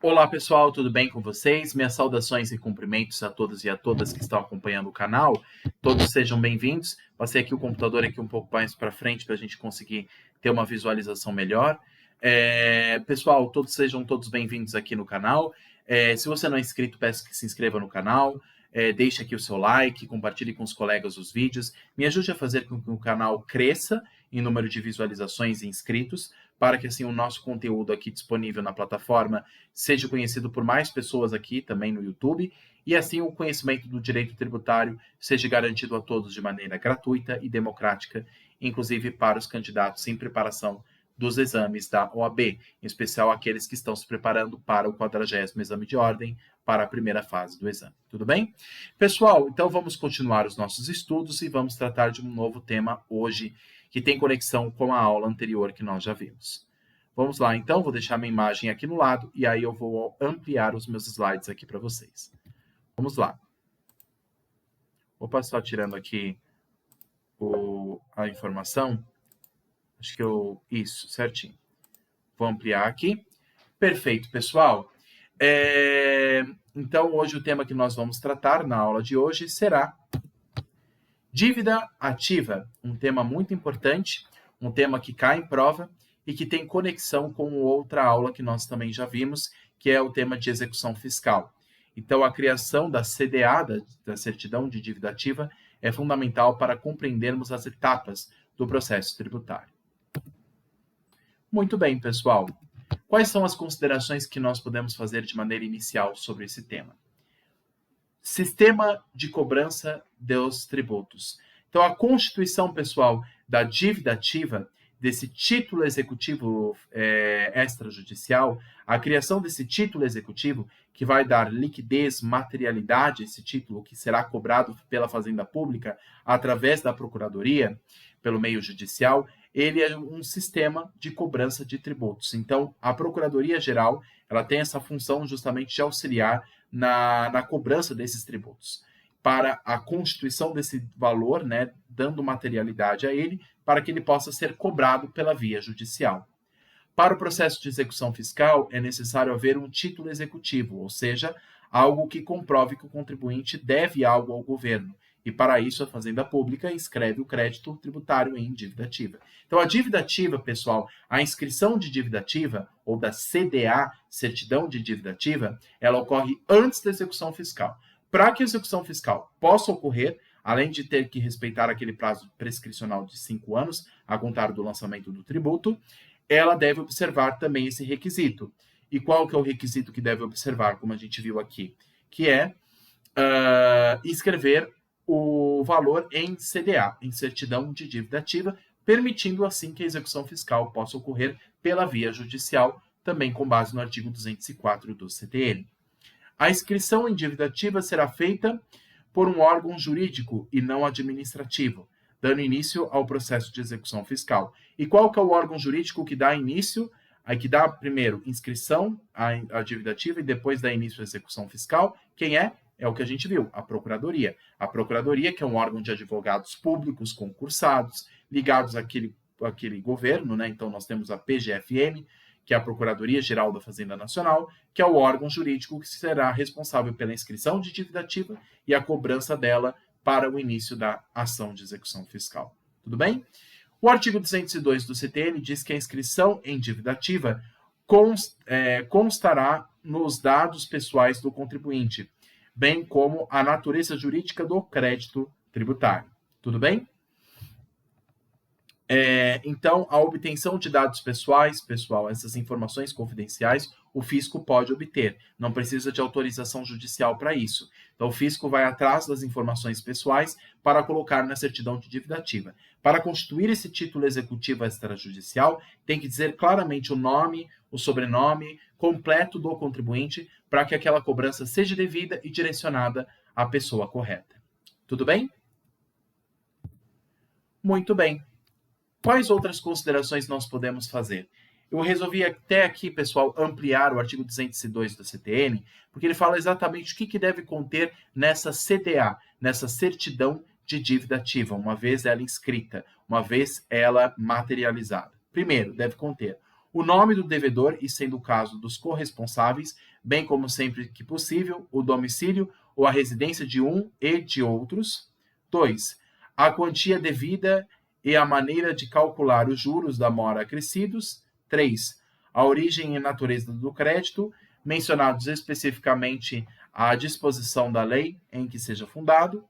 Olá pessoal, tudo bem com vocês? Minhas saudações e cumprimentos a todos e a todas que estão acompanhando o canal. Todos sejam bem-vindos. Passei aqui o computador aqui um pouco mais para frente para a gente conseguir ter uma visualização melhor. Pessoal, sejam todos bem-vindos aqui no canal. Se você não é inscrito, peço que se inscreva no canal. Deixe aqui o seu like, compartilhe com os colegas os vídeos. Me ajude a fazer com que o canal cresça em número de visualizações e inscritos, para que assim o nosso conteúdo aqui disponível na plataforma seja conhecido por mais pessoas aqui também no YouTube, e assim o conhecimento do direito tributário seja garantido a todos de maneira gratuita e democrática, inclusive para os candidatos em preparação dos exames da OAB, em especial aqueles que estão se preparando para o 40º exame de ordem, para a primeira fase do exame. Tudo bem? Pessoal, então vamos continuar os nossos estudos e vamos tratar de um novo tema hoje, que tem conexão com a aula anterior que nós já vimos. Vamos lá, então, vou deixar minha imagem aqui no lado e aí eu vou ampliar os meus slides aqui para vocês. Vamos lá. Vou passar tirando aqui a informação. Acho que isso, certinho. Vou ampliar aqui. Perfeito, pessoal. Então, hoje o tema que nós vamos tratar na aula de hoje será dívida ativa, um tema muito importante, um tema que cai em prova e que tem conexão com outra aula que nós também já vimos, que é o tema de execução fiscal. Então, a criação da CDA, da Certidão de Dívida Ativa, é fundamental para compreendermos as etapas do processo tributário. Muito bem, pessoal. Quais são as considerações que nós podemos fazer de maneira inicial sobre esse tema? Sistema de cobrança dos tributos. Então, a constituição, pessoal, da dívida ativa, desse título executivo extrajudicial, a criação desse título executivo, que vai dar liquidez, materialidade a esse título, que será cobrado pela Fazenda Pública através da Procuradoria, pelo meio judicial, ele é um sistema de cobrança de tributos. Então, a Procuradoria-Geral, ela tem essa função justamente de auxiliar na cobrança desses tributos, para a constituição desse valor, né, dando materialidade a ele, para que ele possa ser cobrado pela via judicial. Para o processo de execução fiscal, é necessário haver um título executivo, ou seja, algo que comprove que o contribuinte deve algo ao governo. E para isso a Fazenda Pública inscreve o crédito tributário em dívida ativa. Então a dívida ativa, pessoal, a inscrição de dívida ativa, ou da CDA, Certidão de Dívida Ativa, ela ocorre antes da execução fiscal. Para que a execução fiscal possa ocorrer, além de ter que respeitar aquele prazo prescricional de 5 anos, a contar do lançamento do tributo, ela deve observar também esse requisito. E qual que é o requisito que deve observar, como a gente viu aqui? Que é inscrever o valor em CDA, em Certidão de Dívida Ativa, permitindo assim que a execução fiscal possa ocorrer pela via judicial, também com base no artigo 204 do CTN. A inscrição em dívida ativa será feita por um órgão jurídico e não administrativo, dando início ao processo de execução fiscal. E qual que é o órgão jurídico que dá início, que dá primeiro inscrição à dívida ativa e depois dá início à execução fiscal? Quem é? É o que a gente viu, a Procuradoria. A Procuradoria, que é um órgão de advogados públicos concursados, ligados àquele governo, né? Então, nós temos a PGFN, que é a Procuradoria-Geral da Fazenda Nacional, que é o órgão jurídico que será responsável pela inscrição de dívida ativa e a cobrança dela para o início da ação de execução fiscal. Tudo bem? O artigo 202 do CTN diz que a inscrição em dívida ativa constará nos dados pessoais do contribuinte, bem como a natureza jurídica do crédito tributário. Tudo bem? Então, a obtenção de dados pessoais, pessoal, essas informações confidenciais, o fisco pode obter. Não precisa de autorização judicial para isso. Então, o fisco vai atrás das informações pessoais para colocar na certidão de dívida ativa. Para constituir esse título executivo extrajudicial, tem que dizer claramente o nome, o sobrenome completo do contribuinte, para que aquela cobrança seja devida e direcionada à pessoa correta. Tudo bem? Muito bem. Quais outras considerações nós podemos fazer? Eu resolvi até aqui, pessoal, ampliar o artigo 202 da CTN, porque ele fala exatamente o que deve conter nessa CDA, nessa certidão de dívida ativa, uma vez ela inscrita, uma vez ela materializada. Primeiro, deve conter o nome do devedor e, sendo o caso, dos corresponsáveis, bem como sempre que possível, o domicílio ou a residência de um e de outros. 2. A quantia devida e a maneira de calcular os juros da mora acrescidos. 3. A origem e natureza do crédito, mencionados especificamente à disposição da lei em que seja fundado.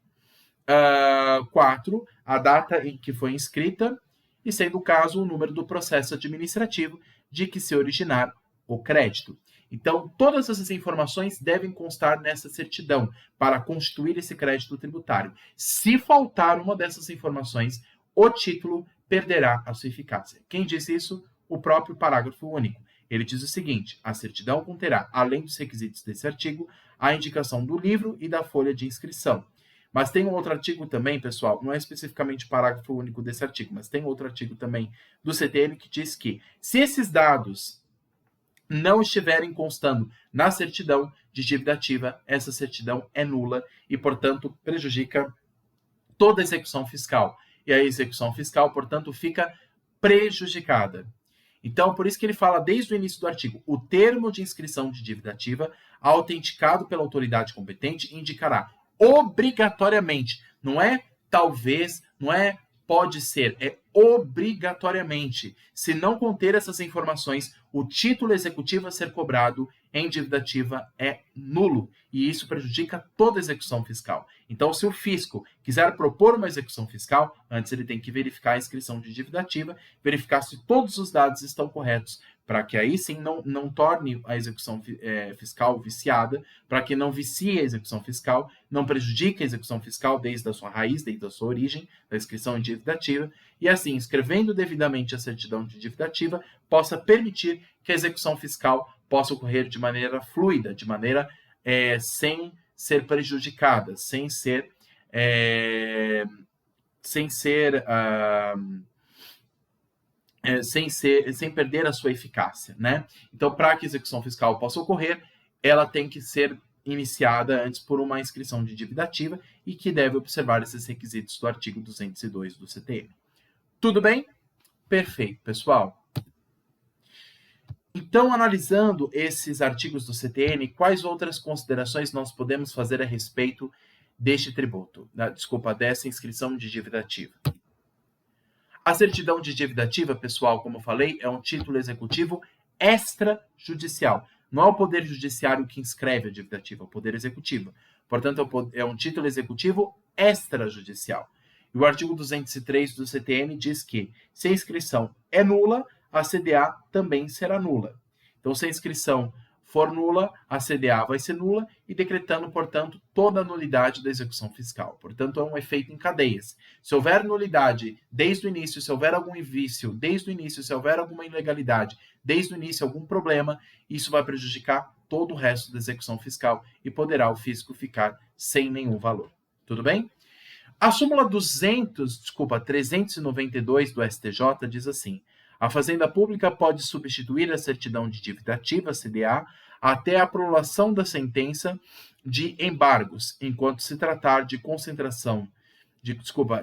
4. A data em que foi inscrita e, sendo o caso, o número do processo administrativo de que se originar o crédito. Então, todas essas informações devem constar nessa certidão para constituir esse crédito tributário. Se faltar uma dessas informações, o título perderá a sua eficácia. Quem diz isso? O próprio parágrafo único. Ele diz o seguinte: a certidão conterá, além dos requisitos desse artigo, a indicação do livro e da folha de inscrição. Mas tem um outro artigo também, pessoal, não é especificamente o parágrafo único desse artigo, mas tem outro artigo também do CTN que diz que, se esses dados não estiverem constando na certidão de dívida ativa, essa certidão é nula e, portanto, prejudica toda a execução fiscal. E a execução fiscal, portanto, fica prejudicada. Então, por isso que ele fala desde o início do artigo: o termo de inscrição de dívida ativa, autenticado pela autoridade competente, indicará obrigatoriamente, não é talvez, não é pode ser, é obrigatoriamente, se não conter essas informações, o título executivo a ser cobrado em dívida ativa é nulo, e isso prejudica toda a execução fiscal. Então, se o fisco quiser propor uma execução fiscal, antes ele tem que verificar a inscrição de dívida ativa, verificar se todos os dados estão corretos, para que aí sim não torne a execução fiscal viciada, para que não vicie a execução fiscal, não prejudique a execução fiscal desde a sua raiz, desde a sua origem, da inscrição em dívida ativa, e assim, escrevendo devidamente a certidão de dívida ativa, possa permitir que a execução fiscal possa ocorrer de maneira fluida, de maneira sem ser prejudicada, sem perder a sua eficácia, né? Então, para que a execução fiscal possa ocorrer, ela tem que ser iniciada antes por uma inscrição de dívida ativa e que deve observar esses requisitos do artigo 202 do CTN. Tudo bem? Perfeito, pessoal. Então, analisando esses artigos do CTN, quais outras considerações nós podemos fazer a respeito deste tributo? Dessa inscrição de dívida ativa. A certidão de dívida ativa, pessoal, como eu falei, é um título executivo extrajudicial. Não é o Poder Judiciário que inscreve a dívida ativa, é o Poder Executivo. Portanto, é um título executivo extrajudicial. E o artigo 203 do CTN diz que, se a inscrição é nula, a CDA também será nula. Então, se a inscrição for nula, a CDA vai ser nula e decretando, portanto, toda a nulidade da execução fiscal. Portanto, é um efeito em cadeias. Se houver nulidade desde o início, se houver algum vício desde o início, se houver alguma ilegalidade desde o início, algum problema, isso vai prejudicar todo o resto da execução fiscal e poderá o fisco ficar sem nenhum valor. Tudo bem? A súmula 392 do STJ diz assim: a Fazenda Pública pode substituir a certidão de dívida ativa, CDA, até a prolação da sentença de embargos, enquanto se tratar de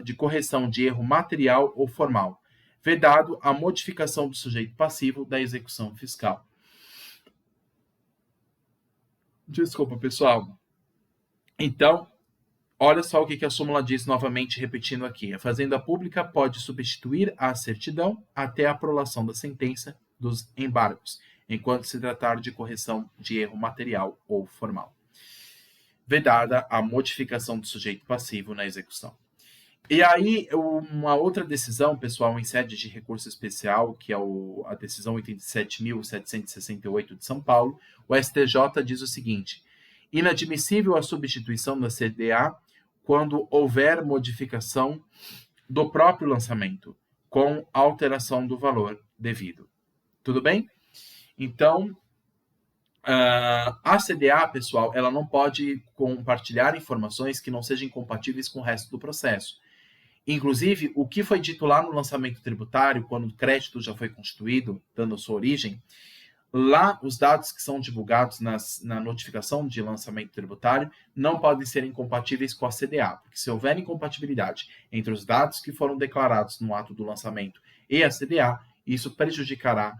de correção de erro material ou formal, vedado a modificação do sujeito passivo da execução fiscal. Desculpa, pessoal. Então, olha só o que a súmula diz novamente, repetindo aqui. A Fazenda Pública pode substituir a certidão até a prolação da sentença dos embargos, enquanto se tratar de correção de erro material ou formal, vedada a modificação do sujeito passivo na execução. E aí, uma outra decisão, pessoal, em sede de recurso especial, que é a decisão 87.768 de São Paulo, o STJ diz o seguinte: inadmissível a substituição da CDA quando houver modificação do próprio lançamento, com alteração do valor devido. Tudo bem? Então, a CDA, pessoal, ela não pode compartilhar informações que não sejam incompatíveis com o resto do processo. Inclusive, o que foi dito lá no lançamento tributário, quando o crédito já foi constituído, dando a sua origem, lá os dados que são divulgados na notificação de lançamento tributário não podem ser incompatíveis com a CDA, porque se houver incompatibilidade entre os dados que foram declarados no ato do lançamento e a CDA, isso prejudicará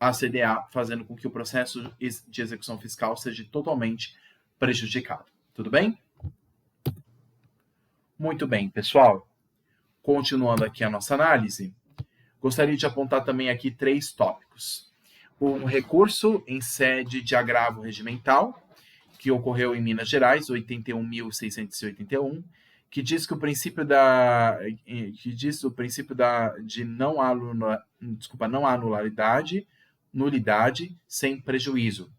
a CDA, fazendo com que o processo de execução fiscal seja totalmente prejudicado. Tudo bem? Muito bem, pessoal. Continuando aqui a nossa análise, gostaria de apontar também aqui 3 tópicos. Um recurso em sede de agravo regimental, que ocorreu em Minas Gerais, 81.681, que diz que o princípio de não anularidade, nulidade sem prejuízo.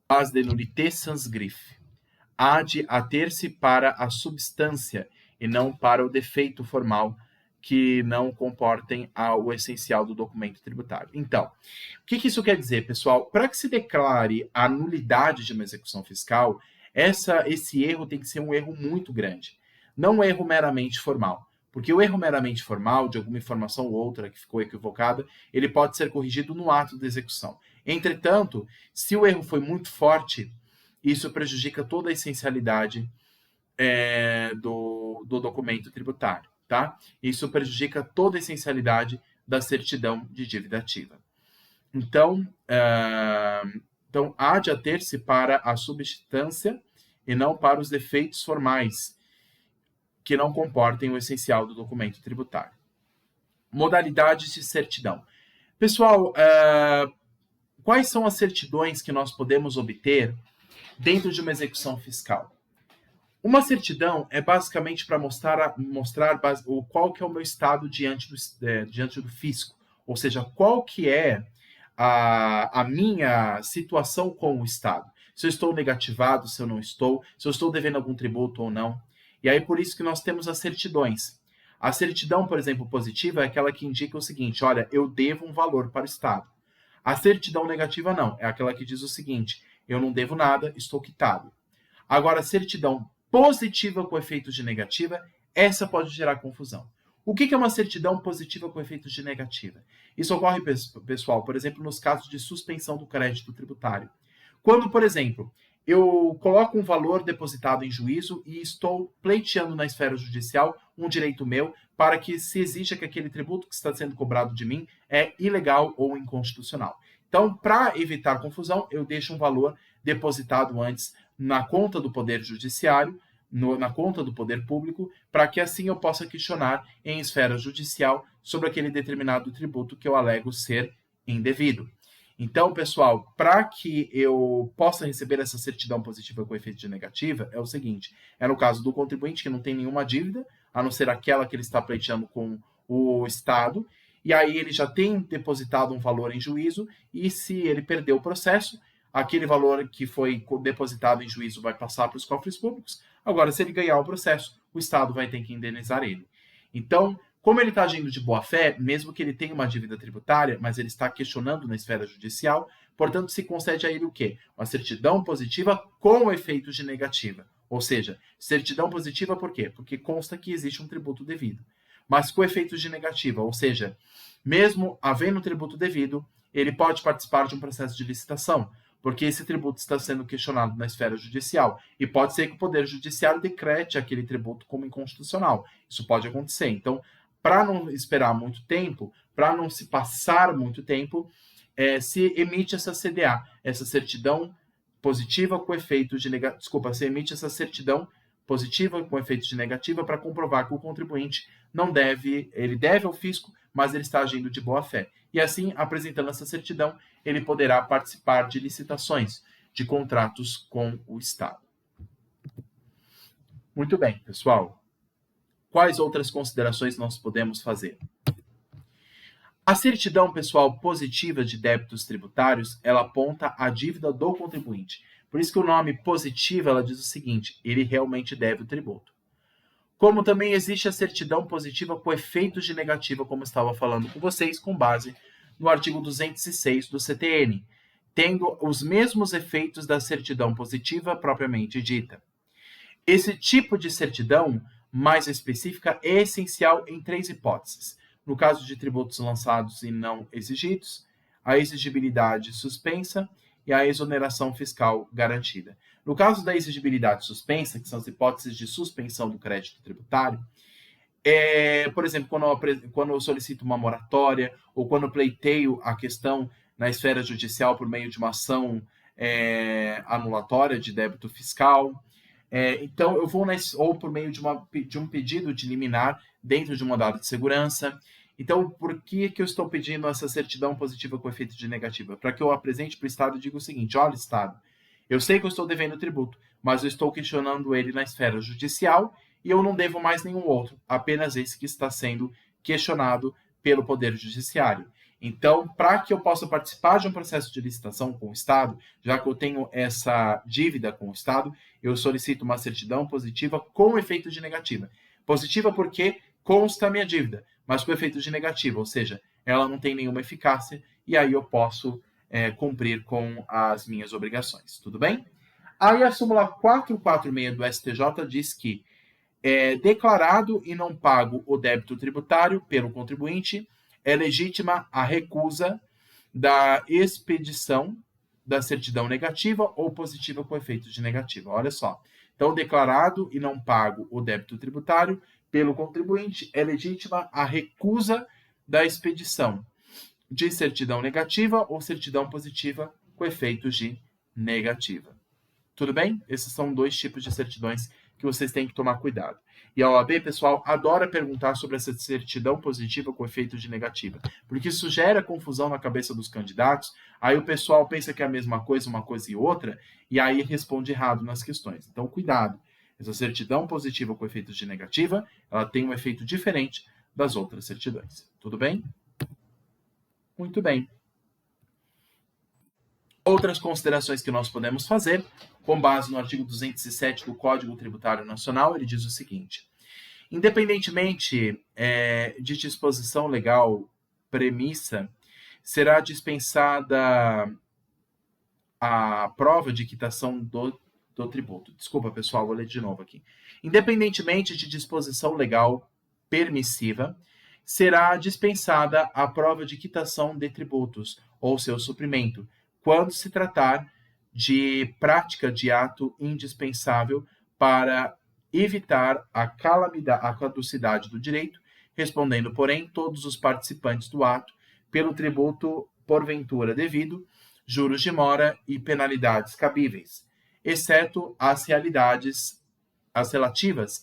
As de nullité sans griffe. Há de ater-se para a substância e não para o defeito formal que não comportem o essencial do documento tributário. Então, o que isso quer dizer, pessoal? Para que se declare a nulidade de uma execução fiscal, esse erro tem que ser um erro muito grande. Não um erro meramente formal. Porque o erro meramente formal, de alguma informação ou outra que ficou equivocada, ele pode ser corrigido no ato de execução. Entretanto, se o erro foi muito forte, isso prejudica toda a essencialidade do documento tributário. Tá? Isso prejudica toda a essencialidade da certidão de dívida ativa. Então, há de ater-se para a substância e não para os defeitos formais que não comportem o essencial do documento tributário. Modalidades de certidão. Pessoal, quais são as certidões que nós podemos obter dentro de uma execução fiscal? Uma certidão é basicamente para mostrar qual que é o meu estado diante do fisco, ou seja, qual que é a minha situação com o Estado. Se eu estou negativado, se eu não estou, se eu estou devendo algum tributo ou não. E aí por isso que nós temos as certidões. A certidão, por exemplo, positiva é aquela que indica o seguinte, olha, eu devo um valor para o Estado. A certidão negativa não, é aquela que diz o seguinte, eu não devo nada, estou quitado. Agora, a certidão positiva com efeitos de negativa, essa pode gerar confusão. O que é uma certidão positiva com efeitos de negativa? Isso ocorre, pessoal, por exemplo, nos casos de suspensão do crédito tributário. Quando, por exemplo, eu coloco um valor depositado em juízo e estou pleiteando na esfera judicial um direito meu para que se exija que aquele tributo que está sendo cobrado de mim é ilegal ou inconstitucional. Então, para evitar confusão, eu deixo um valor depositado antes na conta do Poder Judiciário, na conta do Poder Público, para que assim eu possa questionar em esfera judicial sobre aquele determinado tributo que eu alego ser indevido. Então, pessoal, para que eu possa receber essa certidão positiva com efeito de negativa, é o seguinte, é no caso do contribuinte que não tem nenhuma dívida, a não ser aquela que ele está pleiteando com o Estado, e aí ele já tem depositado um valor em juízo, e se ele perder o processo, aquele valor que foi depositado em juízo vai passar para os cofres públicos. Agora, se ele ganhar o processo, o Estado vai ter que indenizar ele. Então, como ele está agindo de boa-fé, mesmo que ele tenha uma dívida tributária, mas ele está questionando na esfera judicial, portanto, se concede a ele o quê? Uma certidão positiva com efeitos de negativa. Ou seja, certidão positiva por quê? Porque consta que existe um tributo devido. Mas com efeitos de negativa, ou seja, mesmo havendo tributo devido, ele pode participar de um processo de licitação, porque esse tributo está sendo questionado na esfera judicial. E pode ser que o Poder Judiciário decrete aquele tributo como inconstitucional. Isso pode acontecer. Então, para não esperar muito tempo, para não se passar muito tempo, se emite essa CDA, essa certidão positiva com efeito de negativa. Desculpa, se emite essa certidão positiva com efeito de negativa para comprovar que o contribuinte não deve, ele deve ao fisco, mas ele está agindo de boa fé. E assim, apresentando essa certidão, ele poderá participar de licitações, de contratos com o Estado. Muito bem, pessoal. Quais outras considerações nós podemos fazer? A certidão, pessoal, positiva de débitos tributários, ela aponta a dívida do contribuinte. Por isso que o nome positiva, ela diz o seguinte, ele realmente deve o tributo. Como também existe a certidão positiva com efeitos de negativa, como eu estava falando com vocês, com base no artigo 206 do CTN, tendo os mesmos efeitos da certidão positiva propriamente dita. Esse tipo de certidão mais específica é essencial em 3 hipóteses. No caso de tributos lançados e não exigidos, a exigibilidade suspensa e a exoneração fiscal garantida. No caso da exigibilidade suspensa, que são as hipóteses de suspensão do crédito tributário, por exemplo, quando eu solicito uma moratória ou quando eu pleiteio a questão na esfera judicial por meio de uma ação anulatória de débito fiscal. Então, eu vou ou por meio de um pedido de liminar dentro de um mandado de segurança. Então, por que eu estou pedindo essa certidão positiva com efeito de negativa? Para que eu apresente para o Estado e diga o seguinte: olha, Estado, eu sei que eu estou devendo tributo, mas eu estou questionando ele na esfera judicial e eu não devo mais nenhum outro, apenas esse que está sendo questionado pelo Poder Judiciário. Então, para que eu possa participar de um processo de licitação com o Estado, já que eu tenho essa dívida com o Estado, eu solicito uma certidão positiva com efeito de negativa. Positiva porque consta a minha dívida, mas com efeito de negativa, ou seja, ela não tem nenhuma eficácia e aí eu posso cumprir com as minhas obrigações. Tudo bem? Aí a súmula 446 do STJ diz que declarado e não pago o débito tributário pelo contribuinte, é legítima a recusa da expedição da certidão negativa ou positiva com efeito de negativa. Olha só. Então, declarado e não pago o débito tributário pelo contribuinte, é legítima a recusa da expedição de certidão negativa ou certidão positiva com efeitos de negativa. Tudo bem? Esses são dois tipos de certidões que vocês têm que tomar cuidado. E a OAB, pessoal, adora perguntar sobre essa certidão positiva com efeito de negativa, porque isso gera confusão na cabeça dos candidatos, aí o pessoal pensa que é a mesma coisa, uma coisa e outra, e aí responde errado nas questões. Então, cuidado. Essa certidão positiva com efeito de negativa, ela tem um efeito diferente das outras certidões. Tudo bem? Muito bem. Outras considerações que nós podemos fazer, com base no artigo 207 do Código Tributário Nacional, ele diz o seguinte: independentemente de disposição legal premissa, será dispensada a prova de quitação do tributo. Desculpa, pessoal, vou ler de novo aqui. Independentemente de disposição legal permissiva, será dispensada a prova de quitação de tributos ou seu suprimento, quando se tratar de prática de ato indispensável para evitar a caducidade do direito, respondendo, porém, todos os participantes do ato pelo tributo porventura devido, juros de mora e penalidades cabíveis, exceto as relativas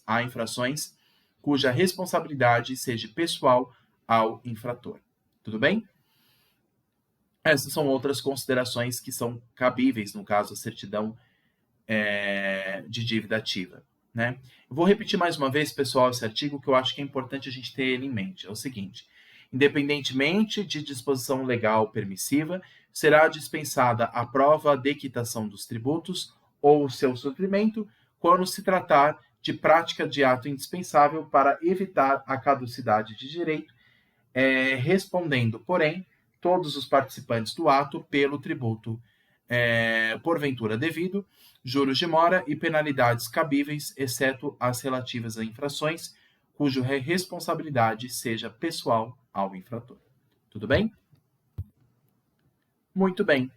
a infrações cuja responsabilidade seja pessoal ao infrator. Tudo bem? Essas são outras considerações que são cabíveis, no caso, a certidão de dívida ativa. Né? Eu vou repetir mais uma vez, pessoal, esse artigo, que eu acho que é importante a gente ter ele em mente. É o seguinte: independentemente de disposição legal permissiva, será dispensada a prova de quitação dos tributos ou seu suprimento quando se tratar de prática de ato indispensável para evitar a caducidade de direito, respondendo, porém, todos os participantes do ato pelo tributo porventura devido, juros de mora e penalidades cabíveis, exceto as relativas a infrações, cuja responsabilidade seja pessoal ao infrator. Tudo bem? Muito bem.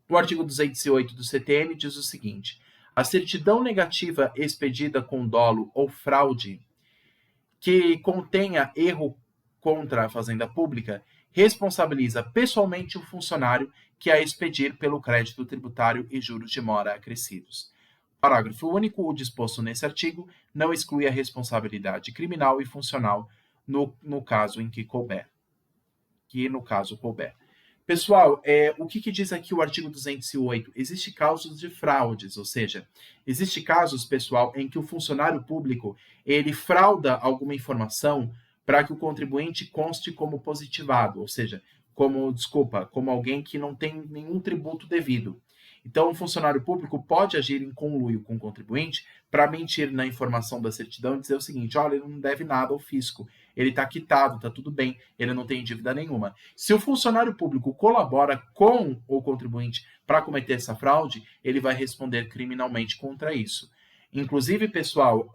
O artigo 208 do CTN diz o seguinte: a certidão negativa expedida com dolo ou fraude que contenha erro contra a fazenda pública responsabiliza pessoalmente o funcionário que a expedir pelo crédito tributário e juros de mora acrescidos. Parágrafo único. O disposto nesse artigo não exclui a responsabilidade criminal e funcional no caso em que couber. Pessoal, o que diz aqui o artigo 208? Existem casos de fraudes, ou seja, existem casos, pessoal, em que o funcionário público ele frauda alguma informação para que o contribuinte conste como positivado, ou seja, como alguém que não tem nenhum tributo devido. Então, o funcionário público pode agir em conluio com o contribuinte para mentir na informação da certidão e dizer o seguinte: olha, ele não deve nada ao fisco, ele está quitado, está tudo bem, ele não tem dívida nenhuma. Se o funcionário público colabora com o contribuinte para cometer essa fraude, ele vai responder criminalmente contra isso. Inclusive, pessoal,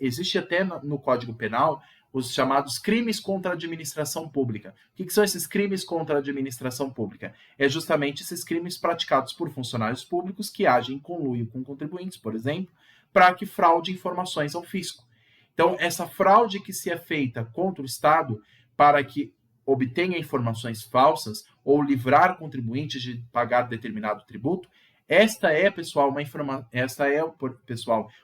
existe até no Código Penal os chamados crimes contra a administração pública. O que são esses crimes contra a administração pública? É justamente esses crimes praticados por funcionários públicos que agem em conluio com contribuintes, por exemplo, para que fraude informações ao fisco. Então, essa fraude que se é feita contra o Estado para que obtenha informações falsas ou livrar contribuintes de pagar determinado tributo. Esta é, pessoal,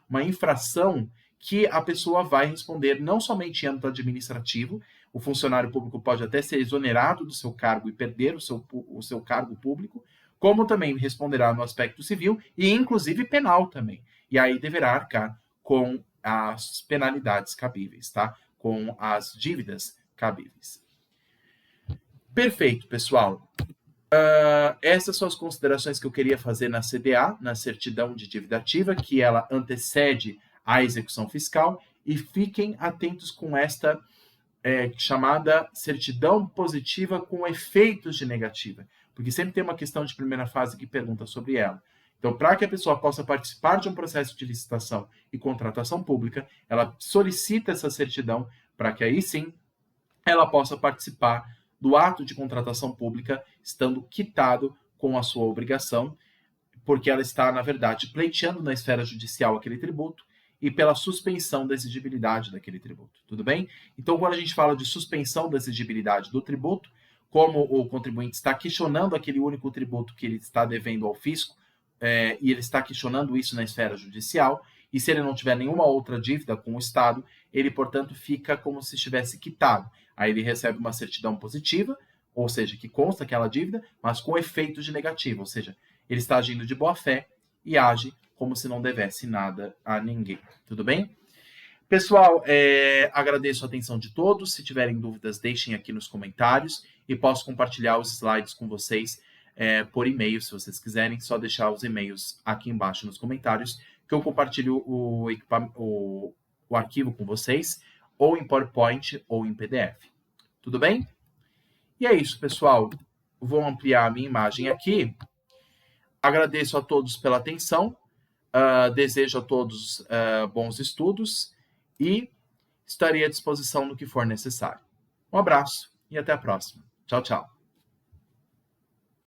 uma infração que a pessoa vai responder não somente em âmbito administrativo, o funcionário público pode até ser exonerado do seu cargo e perder o seu cargo público, como também responderá no aspecto civil e, inclusive, penal também. E aí deverá arcar com as penalidades cabíveis, tá? Com as dívidas cabíveis. Perfeito, pessoal. Essas são as considerações que eu queria fazer na CDA, na certidão de dívida ativa, que ela antecede a execução fiscal, e fiquem atentos com esta chamada certidão positiva com efeitos de negativa, porque sempre tem uma questão de primeira fase que pergunta sobre ela. Então, para que a pessoa possa participar de um processo de licitação e contratação pública, ela solicita essa certidão para que aí sim ela possa participar do ato de contratação pública, estando quitado com a sua obrigação, porque ela está, na verdade, pleiteando na esfera judicial aquele tributo e pela suspensão da exigibilidade daquele tributo. Tudo bem? Então, quando a gente fala de suspensão da exigibilidade do tributo, como o contribuinte está questionando aquele único tributo que ele está devendo ao fisco, e ele está questionando isso na esfera judicial, e se ele não tiver nenhuma outra dívida com o Estado, ele, portanto, fica como se estivesse quitado. Aí ele recebe uma certidão positiva, ou seja, que consta aquela dívida, mas com efeito de negativo, ou seja, ele está agindo de boa fé e age como se não devesse nada a ninguém. Tudo bem? Pessoal, agradeço a atenção de todos. Se tiverem dúvidas, deixem aqui nos comentários e posso compartilhar os slides com vocês por e-mail, se vocês quiserem. Só deixar os e-mails aqui embaixo nos comentários, que eu compartilho o arquivo com vocês, ou em PowerPoint ou em PDF. Tudo bem? E é isso, pessoal. Vou ampliar a minha imagem aqui. Agradeço a todos pela atenção. Desejo a todos bons estudos e estarei à disposição no que for necessário. Um abraço e até a próxima. Tchau, tchau.